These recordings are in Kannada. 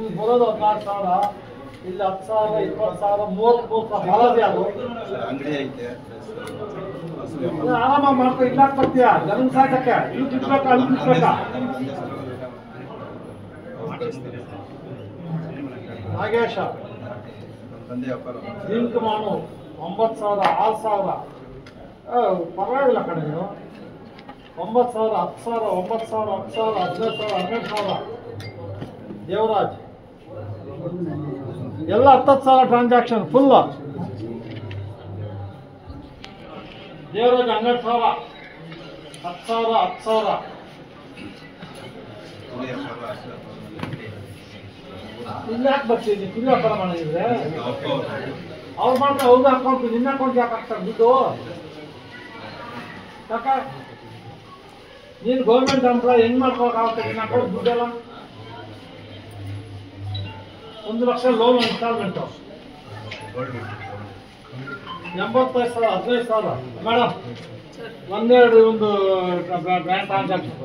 ಇಲ್ಲಿ ಬರೋದು 16,000, ಇಲ್ಲಿ 10,000, 20,000, 33,000 ಹಾಲದೇ ಅದು ಅಂಗಡಿ ಐತೆ ಆರಾಮಾಗಿ ಮಾಡ್ಕೊ. ಇಲ್ಲಾಕ್ ಬರ್ತೀಯಾ ಜನನ್ ಸಾಕಕ್ಕೆ? ಇಲ್ಲಿ ತಿನ್ಬೇಕಾ ಅಲ್ಲಿ ತಿನ್ಬೇಕಾ? ನಾಗೇಶ ತಂದೆ ವ್ಯಾಪಾರ ಲಿಂಕ್ ಮಾಡು 9,000, 6,000 ಪರವಾಗಿಲ್ಲ ಕಡೆ ನೀನು. 9,000, 10,000, 9,000, 10,000, 15,000, 12,000. ದೇವರಾಜ್ ಎಲ್ಲ 10,000 ಟ್ರಾನ್ಸಾಕ್ಷನ್ ಫುಲ್. ದೇವರಾಜ್ 12,000, 10,000, 10,000. ಇಲ್ಲಿ ಯಾಕೆ ಬರ್ತೀವಿ? ಕುರಿ ವ್ಯಾಪಾರ ಮಾಡಿದ್ರೆ ಅವ್ರು ಮಾತ್ರ ಅವ್ರದ್ದು ಅಕೌಂಟ್, ನಿನ್ನ ಅಕೌಂಟ್ ಯಾಕೆ ಹಾಕ್ತಾರೆ ದುಡ್ಡು? ಯಾಕೆ ನೀನು ಗೌರ್ಮೆಂಟ್ ಎಂಪ್ಲಾಯ್ ಹೆಂಗ್ ಮಾಡ್ಕೋಕ್ಕಾಗುತ್ತೆ? ನಿನ್ನ ಅಕೌಂಟ್ ದುಡ್ಡೆಲ್ಲ 1 ಲಕ್ಷ ಲೋನ್ ಇನ್ಸ್ಟಾಲ್ಮೆಂಟು 85,000, 15,000. ಮೇಡಮ್ ಒಂದು ಬ್ಯಾಂಕ್ ಟ್ರಾನ್ಸಾಕ್ಷನ್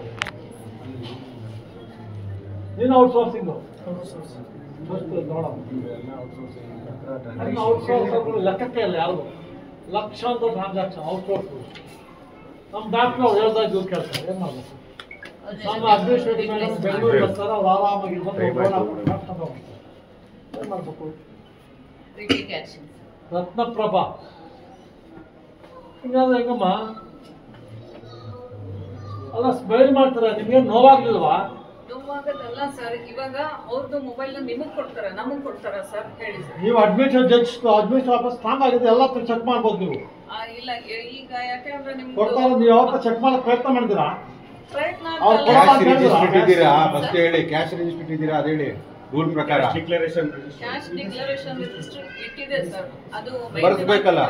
ನೀನು ಔಟ್ಸೋರ್ಸಿಂಗು ಔಟ್ಸೋರ್ಸ್ ಲೆಕ್ಕಕ್ಕೆ ಇಲ್ಲ ಯಾರು. ಲಕ್ಷಾಂತರ ಟ್ರಾನ್ಸಾಕ್ಷನ್ ಔಟ್ಸೋರ್ಸ್. ನಮ್ಮ ಡಾಕ್ಟ್ರು ಅವ್ರು ಹೇಳ್ದಾಗ ಇವ್ರು ಕೇಳ್ತಾರೆ ಏನು ಮಾಡ್ಬೇಕು? ನಮ್ಮ ಅಡ್ಮಿನಿಸ್ಟ್ರೇಟಿವ್ ಮೇಡಮ್ ಬೆಂಗಳೂರಿಗೆ ಬರ್ತಾರೆ, ಅವ್ರು ಆರಾಮಾಗಿ ಬಂದು ಏನು ಮಾಡಬೇಕು? ರತ್ನಪ್ರಭಾ ಹಿಂಗಾದ್ರೆ ಹೆಂಗಮ್ಮ? ಅಲ್ಲ ಸ್ಮೈಲ್ ಮಾಡ್ತಾರೆ, ನಿಮ್ಗೆ ನೋವಾಗ್ಲಿಲ್ವಾ? ನೋವಾಗದಲ್ಲ ಸರ್, ಇವಾಗ ಅವ್ರದ್ದು ಮೊಬೈಲ್ ನಿಮಗ್ ಕೊಡ್ತಾರ ನಮಗ್ ಕೊಡ್ತಾರ ಸರ್? ಹೇಳಿ ಸರ್. ನೀವು ಅಡ್ಮಿನಿಸ್ಟ್ರೇಟಿವ್ ಆಫೀಸ್ ಸ್ಟ್ರಾಂಗ್ ಆಗಿದೆ, ಎಲ್ಲ ಚೆಕ್ ಮಾಡ್ಬೋದು ನೀವು. ಇಲ್ಲ ಈಗ ಯಾಕಂದ್ರೆ ನಿಮ್ಗೆ ಕೊಡ್ತಾರೆ, ನೀವು ಯಾವತ್ತ ಚೆಕ್ ಮಾಡಕ್ ಪ್ರಯತ್ನ ಮಾಡಿದಿರಾ? ಪ್ರಯತ್ನ ಕ್ಯಾಶ್ ರಿಜಿಸ್ಟರ್ ಇದ್ದೀರಾ? ಫಸ್ಟ್ ಹೇಳಿ, ಕ್ಯಾಶ್ ರಿಜಿಸ್ಟರ್ ಇದ್ದೀರಾ? ಅದು ಹೇಳಿ ರೂಲ್ ಪ್ರಕಾರ. ಕ್ಯಾಶ್ ಡಿಕ್ಲರೇಷನ್ ರಿಜಿಸ್ಟರ್ ಇಟ್ಟಿದೆ ಸರ್, ಅದು ಬರ್ಸ್ಬೇಕಲ್ಲ.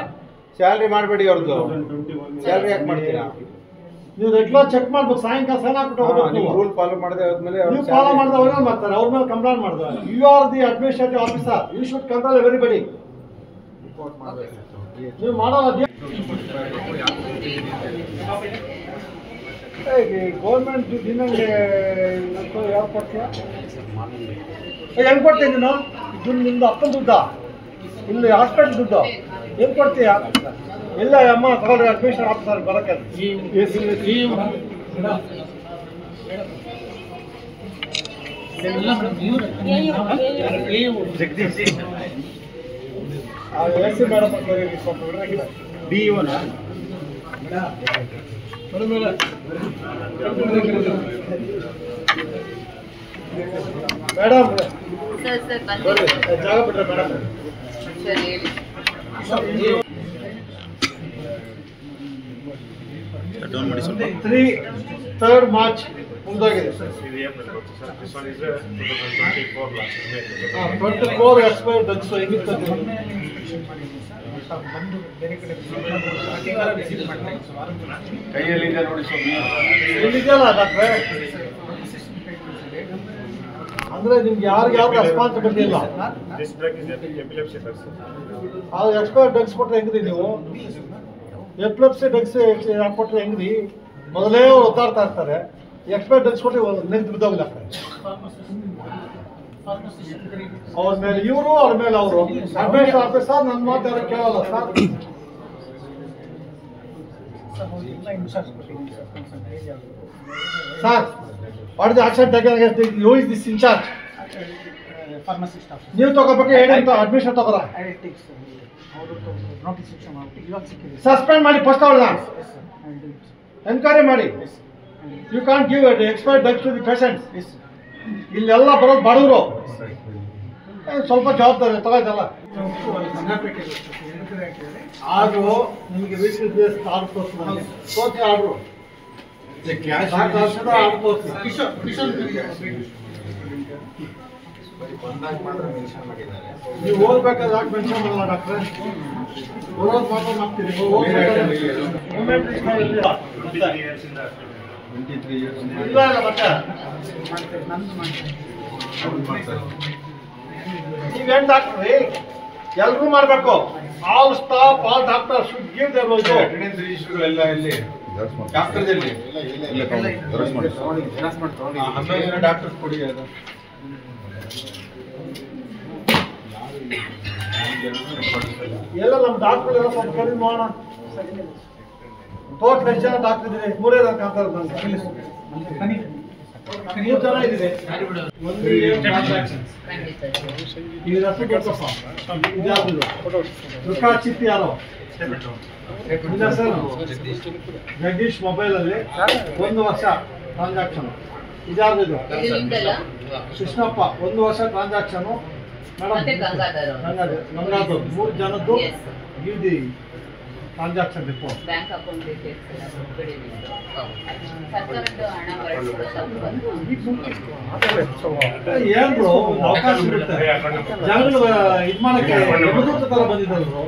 ಸ್ಯಾಲ್ರಿ ಮಾಡಬೇಡಿ ಅವ್ರದ್ದು. ಸ್ಯಾಲ್ರಿ ಯಾಕೆ ಮಾಡ್ತೀರಾ? ನೀವು ರೆಗ್ಯುಲರ್ ಚೆಕ್ ಮಾಡ್ಬೇಕು. ಸಾಯಂಕಾಲ ಸೈನ್ ಹಾಕ್ಬಿಟ್ಟು ಹೋಗ್ಬೇಕು. ನೀವು ರೂಲ್ ಫಾಲೋ ಮಾಡದೆ ಆದ್ಮೇಲೆ ನೀವು ಫಾಲೋ ಮಾಡಿದ್ರೆ ಅವ್ರೇನು ಮಾಡ್ತಾರೆ? ಅವ್ರ ಮೇಲೆ ಕಂಪ್ಲೇಂಟ್ ಮಾಡಿದ್ರೆ you are the administrative officer, you should control everybody. Report ಮಾಡಬೇಕು. ನೀವು ಮಾಡೋದು ಗೌರ್ಮೆಂಟ್ ದಿನಂಗೆ ಯಾರು ಕೊಡ್ತೀಯ? ಹೆಂಗ್ ಕೊಡ್ತೀಯ ನೀನು? ದುಡ್ಡು ನಿಮ್ದು ಅಪ್ಪನ ದುಡ್ಡ, ಇಲ್ಲಿ ಹಾಸ್ಪಿಟಲ್ ದುಡ್ಡು ಹೆಂಗ್ ಕೊಡ್ತೀಯ? ಇಲ್ಲ ಅಮ್ಮ ತಗೊಳ್ರಿ, ಅಡ್ಮಿಷನ್ ಆಫೀಸರ್ ಬರಕ್ಕೆ ಎಸ್ ಮೇಡಮ್ ಮೇಡಮ್ ಜಾಗ ಬಿಡ್ರೆ ಮೇಡಮ್ ಡೌನ್ ಮಾಡಿ ಸ್ವಲ್ಪ. 3rd March ಮುಂದಾಗಿದೆ. 24 ಎಕ್ಸ್ಪೈರ್ ಡ್ರಗ್ಸ್ ಹೆಂಗಿತ್ತು? ಕೈಯಲ್ಲಿದೆ ನೋಡಿ ಸ್ವಾಮಿ. ಎಲ್ಲಿದೆಯಲ್ಲ ಡಾಕ್ಟ್ರೆ? ಅಂದ್ರೆ ನಿಮ್ಗೆ ಯಾವ್ದು ರೆಸ್ಪಾನ್ಸಿಬಿಲಿಟಿ ಇಲ್ಲ. ಅದು ಎಕ್ಸ್ಪೈರ್ ಡ್ರಗ್ಸ್ ಕೊಟ್ರೆ ಹೆಂಗ್ರಿ ನೀವು? ಎಪಿಲೆಪ್ಸಿ ಡ್ರಗ್ಸ್ ಕೊಟ್ರೆ ಹೆಂಗ್ರಿ? ಮೊದಲೇ ಅವ್ರು ಒತ್ತಾಡ್ತಾ ಇರ್ತಾರೆ, ಎಕ್ಸ್ಪೈರ್ ಡ್ರಗ್ಸ್ ಕೊಟ್ಟು ನೆಗೆದು ಬಿದ್ದೋಗಿಲ್ಲ. ಅವ್ರ ಮೇಲೆ ಇವರು, ಅವ್ರ ಮೇಲೆ ಅವರು. ಅಡ್ಮಿನಿಸ್ಟ್ರೇಟಿವ್ ಆಫೀಸರ್ ನನ್ನ ಮಾತು ಯಾರು ಕೇಳಲ್ಲ sir. Sir what the action taken against you is this incharge? ನೀವು ತಗೋಬೇಕು ಹೇಳಿ ಅಂತ ಅಡ್ಮಿಷನ್ ತಗೋರ ಸಸ್ಪೆಂಡ್ ಮಾಡಿ ಫಸ್ಟ್ ಅವಳ ಎನ್ಕ್ವೈರಿ ಮಾಡಿ. You can't give expired drugs to the patients. ಇಲ್ಲೆಲ್ಲ ಬರೋದು ಬಡವರು, ಸ್ವಲ್ಪ ಜವಾಬ್ದಾರಿ ತಗೋದಲ್ಲ. ಆರ್ಡ್ರು ನಿಮಗೆ ವೀಕ್ಲಿ ಬೇಸ್ ಆರ್ಡ್ರ್ ತೋರಿಸ್ತೀನಿ, ತೋರಿಸಿ ಆರ್ಡ್ರು ನೀವು ಹೋಗ್ಬೇಕಾದ್ರೆ ಯಾಕೆ ಮೆನ್ಷನ್ ಮಾಡಲ್ಲ ಡಾಕ್ಟ್ರೆ? ಬರೋದು ಮಾತ್ರ ಮಾಡ್ತೀರಿ. ಇಲ್ಲ ಮತ್ತೆ ನೀವೇನು ಡಾಕ್ಟ್ರಿ? ಎಲ್ರೂ ಮಾಡಬೇಕು. All staff, all doctor should give their attendance register ಎಲ್ಲ ಇಲ್ಲಿ ಡಾಕ್ಟರ್ದಲ್ಲಿ 11 ಡಾಕ್ಟರ್ಸ್ ಕೊಡಿ ಅದು. ಎಲ್ಲ ನಮ್ಮ ಡಾಕ್ಟರ್ ಎಲ್ಲ ಸ್ವಲ್ಪ ಕಡಿಮೆ ಮಾಡೋಣ. ಟೋಟಲ್ ಎಷ್ಟು ಜನ ಡಾಕ್ಟರ್ ಇದ್ದೀರಿ? 3 ಜನ ಕಾಣ್ತಾರೆ ನನಗೆ. 3 ಜನ ಇದ್ದೀರಿ. ಒಂದು ಈಗ ಹೆಸರು ಗೊತ್ತಪ್ಪ, ಇದ್ಯಾವುದು ದುಃಖ ಚಿತ್ತಿ ಯಾರೋ ಇಲ್ಲ ಸರ್, ಜಗದೀಶ್ ಮೊಬೈಲಲ್ಲಿ 1 ವರ್ಷ ಟ್ರಾನ್ಸಾಕ್ಷನ್. ಇದ್ಯಾವುದು ಇದು? ಕೃಷ್ಣಪ್ಪ 1 ವರ್ಷ ಟ್ರಾನ್ಸಾಕ್ಷನು. ಮೇಡಮ್ ಗಂಗಾಧರ್ 3 ಜನದ್ದು ಗಿವ್ದಿ ಟ್ರಾನ್ಸಾಕ್ಷನ್ ರಿಪೋರ್ಟ್. ಬ್ಯಾಂಕ್ ಅಕೌಂಟ್ ಏನ್ ಬ್ರೋ ಅವಕಾಶ ಇರುತ್ತೆ ಜನಗಳು ಇದು ಮಾಡಕ್ಕೆ ತರ ಬಂದಿದ್ರು.